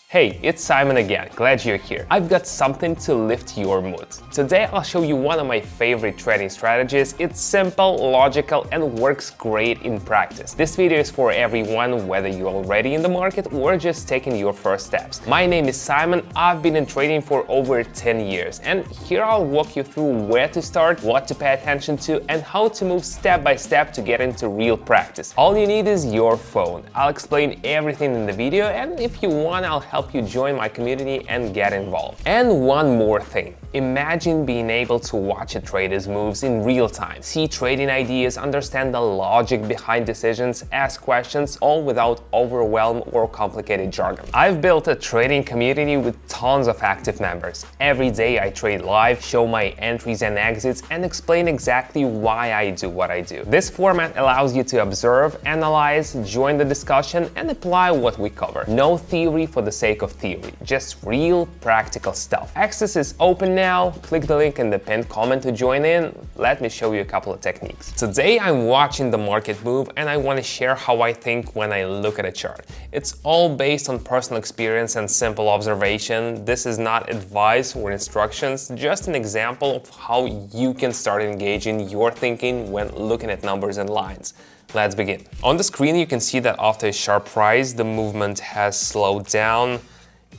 Hey, it's Simon again, glad you're here. I've got something to lift your mood. Today I'll show you one of my favorite trading strategies. It's simple, logical, and works great in practice. This video is for everyone, whether you're already in the market or just taking your first steps. My name is Simon, I've been in trading for over 10 years, and here I'll walk you through where to start, what to pay attention to, and how to move step by step to get into real practice. All you need is your phone. I'll explain everything in the video, and if you want, I'll help you join my community and get involved. And one more thing. Imagine being able to watch a trader's moves in real time, see trading ideas, understand the logic behind decisions, ask questions, all without overwhelm or complicated jargon. I've built a trading community with tons of active members. Every day I trade live, show my entries and exits, and explain exactly why I do what I do. This format allows you to observe, analyze, join the discussion, and apply what we cover. No theory for the sake of theory, just real practical stuff. Access is open now. Click the link in the pinned comment to join in. Let me show you a couple of techniques. Today I'm watching the market move and I want to share how I think when I look at a chart. It's all based on personal experience and simple observation. This is not advice or instructions, just an example of how you can start engaging your thinking when looking at numbers and lines. Let's begin. On the screen you can see that after a sharp rise the movement has slowed down.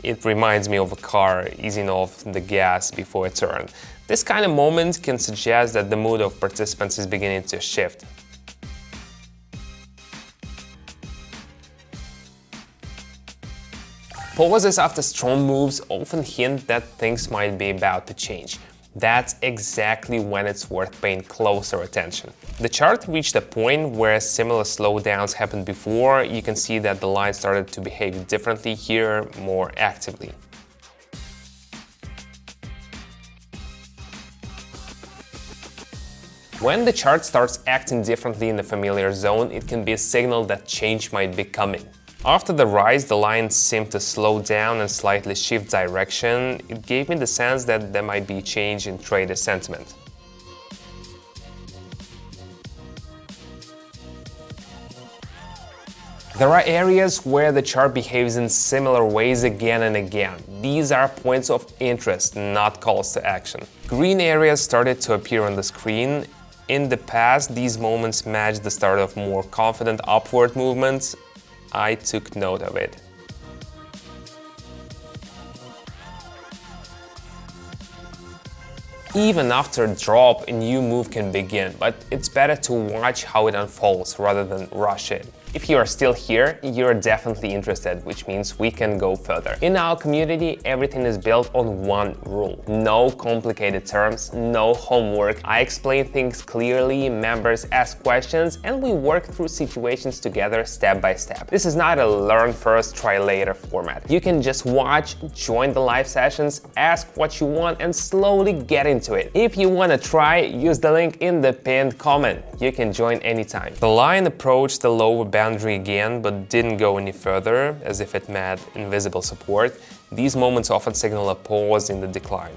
It reminds me of a car easing off the gas before a turn. This kind of moment can suggest that the mood of participants is beginning to shift. Pauses after strong moves often hint that things might be about to change. That's exactly when it's worth paying closer attention. The chart reached a point where similar slowdowns happened before. You can see that the line started to behave differently here, more actively. When the chart starts acting differently in the familiar zone, it can be a signal that change might be coming. After the rise, the line seemed to slow down and slightly shift direction. It gave me the sense that there might be a change in trader sentiment. There are areas where the chart behaves in similar ways again and again. These are points of interest, not calls to action. Green areas started to appear on the screen. In the past, these moments matched the start of more confident upward movements. I took note of it. Even after a drop, a new move can begin, but it's better to watch how it unfolds rather than rush it. If you are still here, you're definitely interested, which means we can go further. In our community, everything is built on one rule. No complicated terms, no homework. I explain things clearly, members ask questions, and we work through situations together step by step. This is not a learn first, try later format. You can just watch, join the live sessions, ask what you want, and slowly get into it. If you want to try, use the link in the pinned comment. You can join anytime. The line approached the lower boundary again, but didn't go any further, as if it met invisible support. These moments often signal a pause in the decline.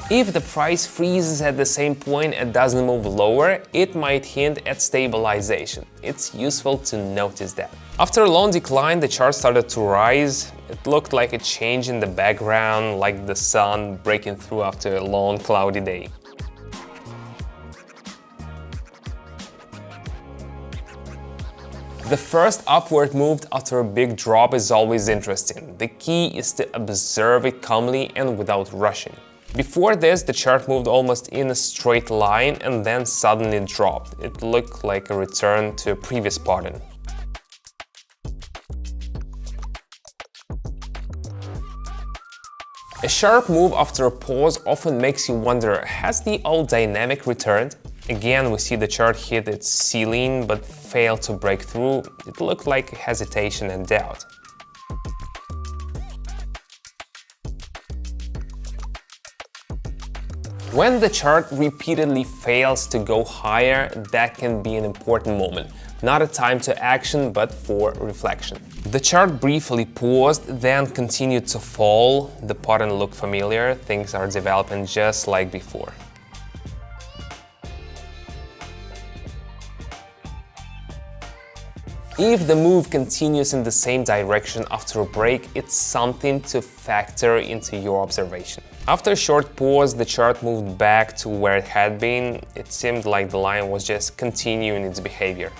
If the price freezes at the same point and doesn't move lower, it might hint at stabilization. It's useful to notice that. After a long decline, the chart started to rise. It looked like a change in the background, like the sun breaking through after a long cloudy day. The first upward move after a big drop is always interesting. The key is to observe it calmly and without rushing. Before this, the chart moved almost in a straight line and then suddenly dropped. It looked like a return to a previous pattern. A sharp move after a pause often makes you wonder, has the old dynamic returned? Again, we see the chart hit its ceiling but failed to break through. It looked like hesitation and doubt. When the chart repeatedly fails to go higher, that can be an important moment. Not a time to action, but for reflection. The chart briefly paused, then continued to fall. The pattern looked familiar. Things are developing just like before. If the move continues in the same direction after a break, it's something to factor into your observation. After a short pause, the chart moved back to where it had been. It seemed like the line was just continuing its behavior.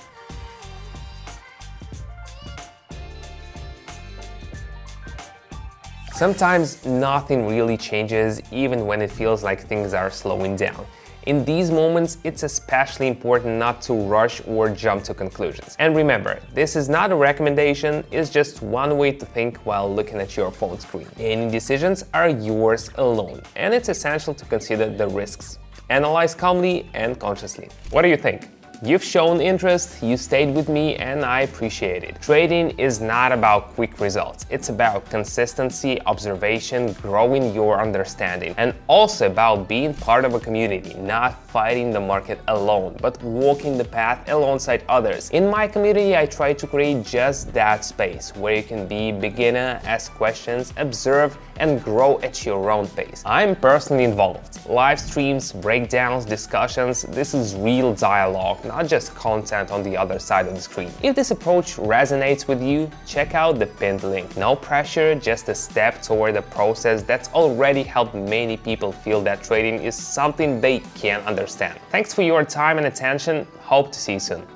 Sometimes nothing really changes, even when it feels like things are slowing down. In these moments, it's especially important not to rush or jump to conclusions. And remember, this is not a recommendation, it's just one way to think while looking at your phone screen. Any decisions are yours alone, and it's essential to consider the risks. Analyze calmly and consciously. What do you think? You've shown interest, you stayed with me, and I appreciate it. Trading is not about quick results. It's about consistency, observation, growing your understanding, and also about being part of a community, not fighting the market alone, but walking the path alongside others. In my community, I try to create just that space where you can be beginner, ask questions, observe, and grow at your own pace. I'm personally involved. Live streams, breakdowns, discussions, this is real dialogue, not just content on the other side of the screen. If this approach resonates with you, check out the pinned link. No pressure, just a step toward a process that's already helped many people feel that trading is something they can understand. Thanks for your time and attention. Hope to see you soon.